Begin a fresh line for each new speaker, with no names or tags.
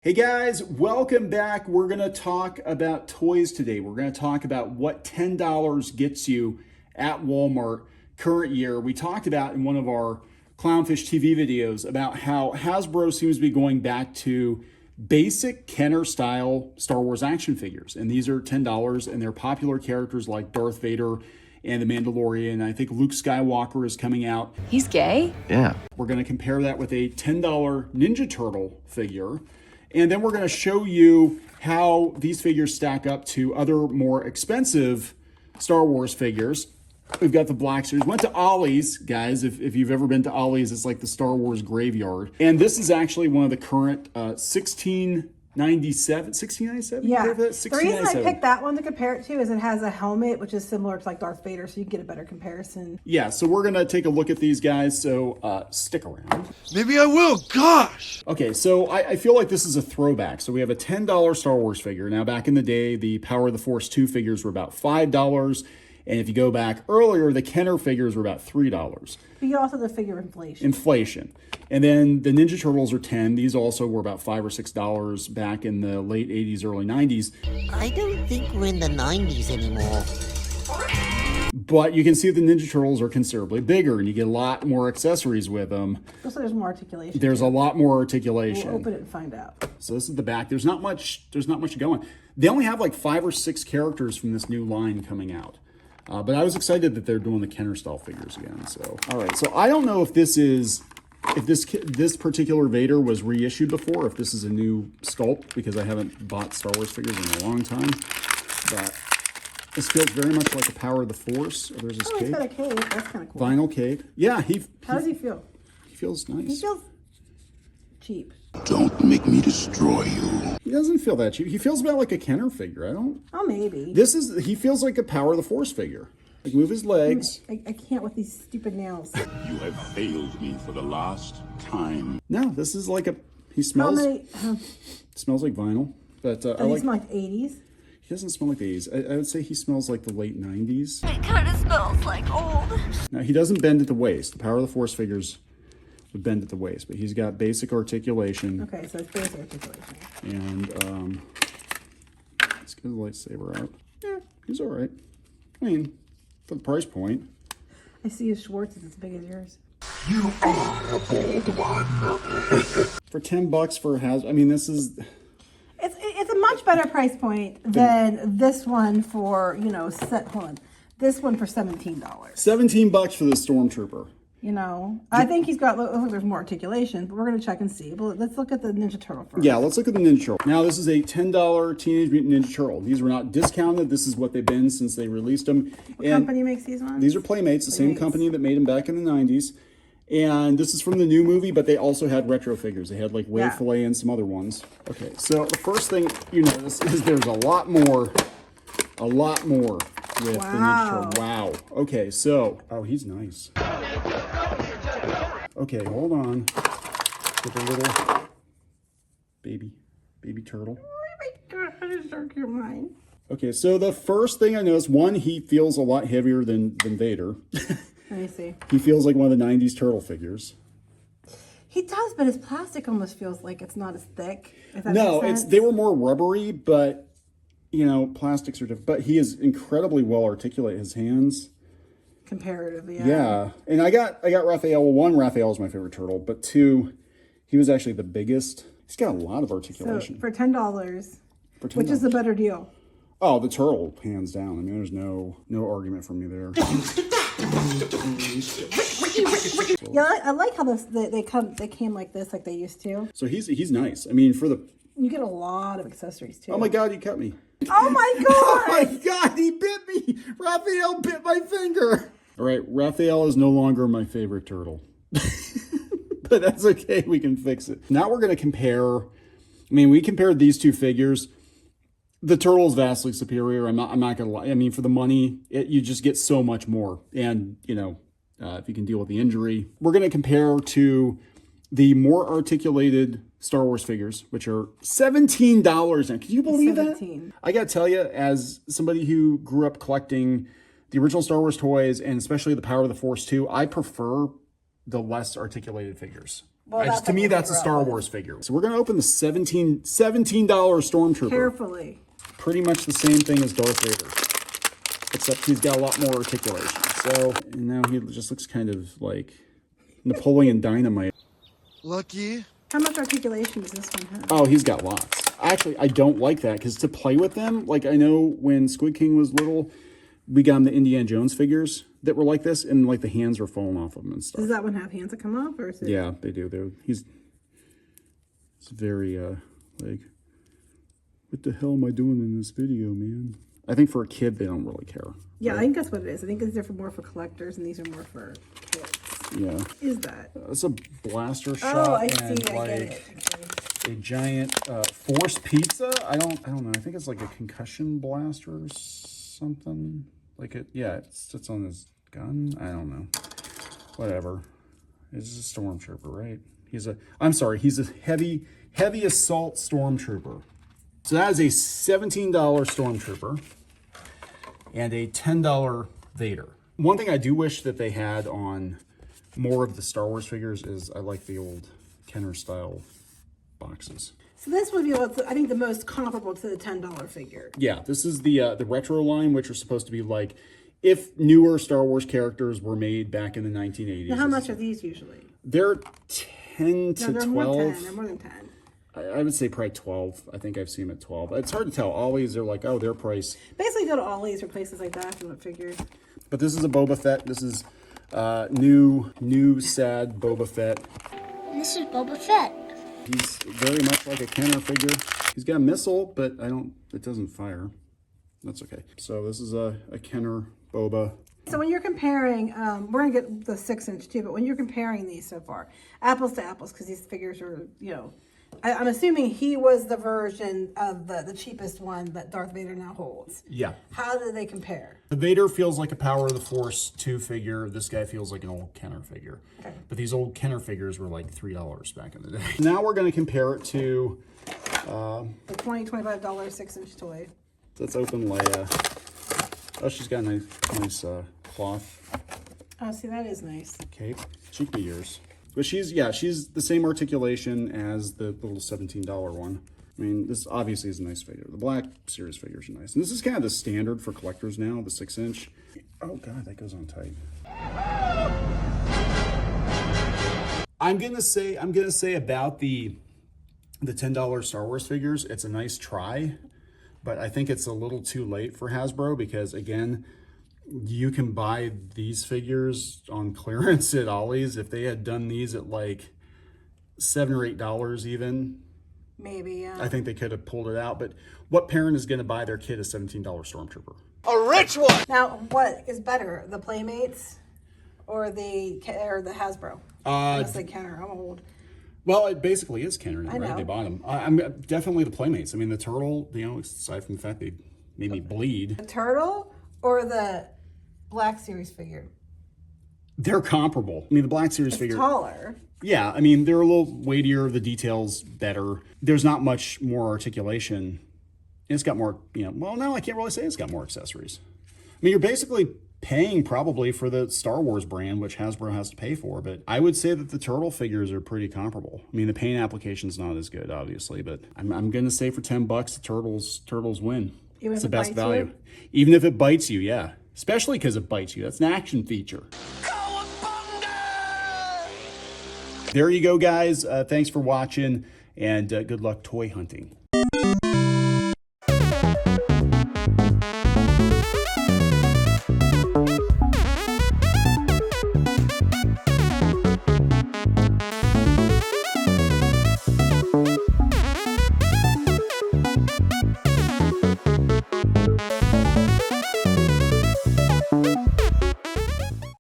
Hey guys, welcome back. We're going to talk about toys today. We're going to talk about what $10 gets you at Walmart current year. We talked about in one of our Clownfish TV videos about how Hasbro seems to be going back to basic Kenner style Star Wars action figures. And these are $10 and they're popular characters like Darth Vader and the Mandalorian. I think Luke Skywalker is coming out.
He's gay?
Yeah.
We're going to compare that with a $10 Ninja Turtle figure. And then we're going to show you how these figures stack up to other more expensive Star Wars figures. We've got the Black Series. Went to Ollie's, guys. If you've ever been to Ollie's, it's like the Star Wars graveyard. And this is actually one of the current 1697?
Yeah.
The
reason I picked that one to compare it to is it has a helmet, which is similar to like Darth Vader, so you get a better comparison.
Yeah, so we're going to take a look at these guys, so stick around.
Maybe I will. Gosh.
Okay, so I feel like this is a throwback. So we have a $10 Star Wars figure. Now, back in the day, the Power of the Force 2 figures were about $5. And if you go back earlier, the Kenner figures were about $3.
But you also have to figure inflation.
Inflation. And then the Ninja Turtles are $10. These also were about $5 or $6 back in the late 80s, early 90s.
I don't think we're in the 90s anymore.
But you can see the Ninja Turtles are considerably bigger, and you get a lot more accessories with them.
Also, there's more articulation.
There's a lot more articulation.
We'll open it and find out.
So this is the back. There's not much going. They only have like 5 or 6 characters from this new line coming out. But I was excited that they're doing the Kenner style figures again. So, all right. So I don't know if this particular Vader was reissued before, if this is a new sculpt, because I haven't bought Star Wars figures in a long time. But this feels very much like a Power of the Force. Oh, there's his cape.
He's got a cape. That's kind of cool.
Vinyl cape. Yeah.
How does he feel?
He feels nice.
He feels cheap.
Don't make me destroy you.
He doesn't feel that cheap. He feels about like a Kenner figure. I don't.
Oh, maybe.
He feels like a Power of the Force figure. Like move his legs.
I can't with these stupid nails.
You have failed me for the last time.
No, this is like he smells.
How many?
Smells like vinyl. But I
Does he
like.
smell like 80s?
He doesn't smell like the 80s. I would say he smells like the late 90s.
It kind of smells like old.
Now, he doesn't bend at the waist. The Power of the Force figures would bend at the waist, but he's got basic articulation.
Okay, so it's basic articulation.
And let's get his lightsaber out. Yeah, he's all right. I mean, for the price point.
I see his Schwartz is as big as yours.
You are a bold one.
For $10 for Hasbro, I mean, this is...
It's a much better price point than this one for, this one for $17.
$17 for the Stormtrooper.
I think he's got, look, there's more articulation, but we're going to check and see. But let's look at the Ninja Turtle first.
Yeah, let's look at the Ninja Turtle. Now, this is a $10 Teenage Mutant Ninja Turtle. These were not discounted. This is what they've been since they released them.
What company makes these ones?
These are Playmates, the same company that made them back in the 90s. And this is from the new movie, but they also had retro figures. They had like Wave Filet and some other ones. Okay, so the first thing you notice is there's a lot more with the Ninja Turtle. Wow. Okay, so, oh, he's nice. Okay, hold on. Get the little baby turtle.
Oh my God, it's so cute, mine.
Okay, so the first thing I noticed, one, he feels a lot heavier than Vader.
Let me see.
He feels like one of the 90s turtle figures.
He does, but his plastic almost feels like it's not as thick.
No, they were more rubbery, but plastics are different. But he is incredibly well articulate. His hands.
Comparatively,
yeah. And I got Raphael. Well, one, Raphael is my favorite turtle, but two, he was actually the biggest. He's got a lot of articulation.
So for $10, which is the better deal?
Oh, the turtle, hands down. I mean, there's no argument from me there.
Yeah, I like how they came like this, like they used to.
So he's nice. I mean,
you get a lot of accessories too.
Oh my God, he cut me.
Oh my God!
Oh my God, he bit me. Raphael bit my finger. All right, Raphael is no longer my favorite turtle. But that's okay, we can fix it. Now we're going to compare. I mean, we compared these two figures. The turtle is vastly superior. I'm not going to lie. I mean, for the money, you just get so much more. And, if you can deal with the injury. We're going to compare to the more articulated Star Wars figures, which are $17 now. Can you believe that? I got to tell you, as somebody who grew up collecting the original Star Wars toys, and especially the Power of the Force 2, I prefer the less articulated figures.
Well,
To me, that's a Star Wars figure. So we're going to open the $17 Stormtrooper.
Carefully.
Pretty much the same thing as Darth Vader, except he's got a lot more articulation. So and now he just looks kind of like Napoleon Dynamite.
Lucky.
How much articulation does this one have?
Oh, he's got lots. Actually, I don't like that because to play with them, like I know when Squid King was little, we got him the Indiana Jones figures that were like this, and like the hands were falling off of him and stuff.
Does that one have hands that come off, or is it?
Yeah, they do. It's very like, what the hell am I doing in this video, man? I think for a kid, they don't really care.
Yeah, right? I think that's what it is. I think these are more for collectors, and these are more for kids.
Yeah.
What is that?
It's a blaster shot.
Oh, I see.
And
I
like
get it. Okay.
a giant force pizza. I don't know. I think it's like a concussion blaster or something. Like it. Yeah, it sits on his gun. I don't know. Whatever. It's a stormtrooper, right? He's a heavy assault stormtrooper. So that is a $17 stormtrooper and a $10 Vader. One thing I do wish that they had on more of the Star Wars figures is I like the old Kenner style boxes.
So this would be, I think, the most comparable to the $10 figure.
Yeah, this is the retro line, which are supposed to be like if newer Star Wars characters were made back in the 1980s.
Now, how much are these usually?
They're 10 to 12.
They're more than 10.
I would say probably 12. I think I've seen them at 12. It's hard to tell. Always they're like, oh, their price.
Basically, go to Ollie's or places like that and figure.
But this is a Boba Fett. This is new sad Boba Fett.
This is Boba Fett.
He's very much like a Kenner figure. He's got a missile, but it doesn't fire. That's okay. So this is a Kenner Boba.
So when you're comparing, we're gonna get the 6-inch too, but when you're comparing these so far, apples to apples, because these figures are, I'm assuming he was the version of the cheapest one that Darth Vader now holds.
Yeah.
How do they compare?
The Vader feels like a Power of the Force 2 figure. This guy feels like an old Kenner figure.
Okay.
But these old Kenner figures were like $3 back in the day. Now we're going to compare it to
The $25 6-inch toy.
Let's open Leia. Oh, she's got a nice cloth
Oh, see, that is nice.
cape. She can be yours. But she's the same articulation as the little $17 one. I mean, this obviously is a nice figure. The Black Series figures are nice. And this is kind of the standard for collectors now, the 6-inch. Oh God, that goes on tight. I'm gonna say about the $10 Star Wars figures, it's a nice try, but I think it's a little too late for Hasbro because again, you can buy these figures on clearance at Ollie's. If they had done these at like $7 or $8 even,
Maybe, yeah.
I think they could have pulled it out. But what parent is going to buy their kid a $17 Stormtrooper?
A rich one!
Now, what is better, the Playmates or the Hasbro? I say Kenner. I'm old.
Well, it basically is Kenner now,
I
right?
know.
They bought them. I'm definitely the Playmates. I mean, the turtle, aside from the fact they made me bleed,
The turtle or the Black Series figure?
they're comparable. I mean, the Black Series figure.
Taller.
Yeah, I mean, they're a little weightier, the details better. There's not much more articulation. It's got more, well, no, I can't really say it's got more accessories. I mean, you're basically paying probably for the Star Wars brand, which Hasbro has to pay for, but I would say that the turtle figures are pretty comparable. I mean, the paint application's not as good, obviously, but I'm going to say for $10, the turtles win.
Even
It's
if
the
it
best
bites
value.
you?
Even if it bites you, yeah. Especially because it bites you. That's an action feature. There you go, guys. Thanks for watching, and good luck toy hunting.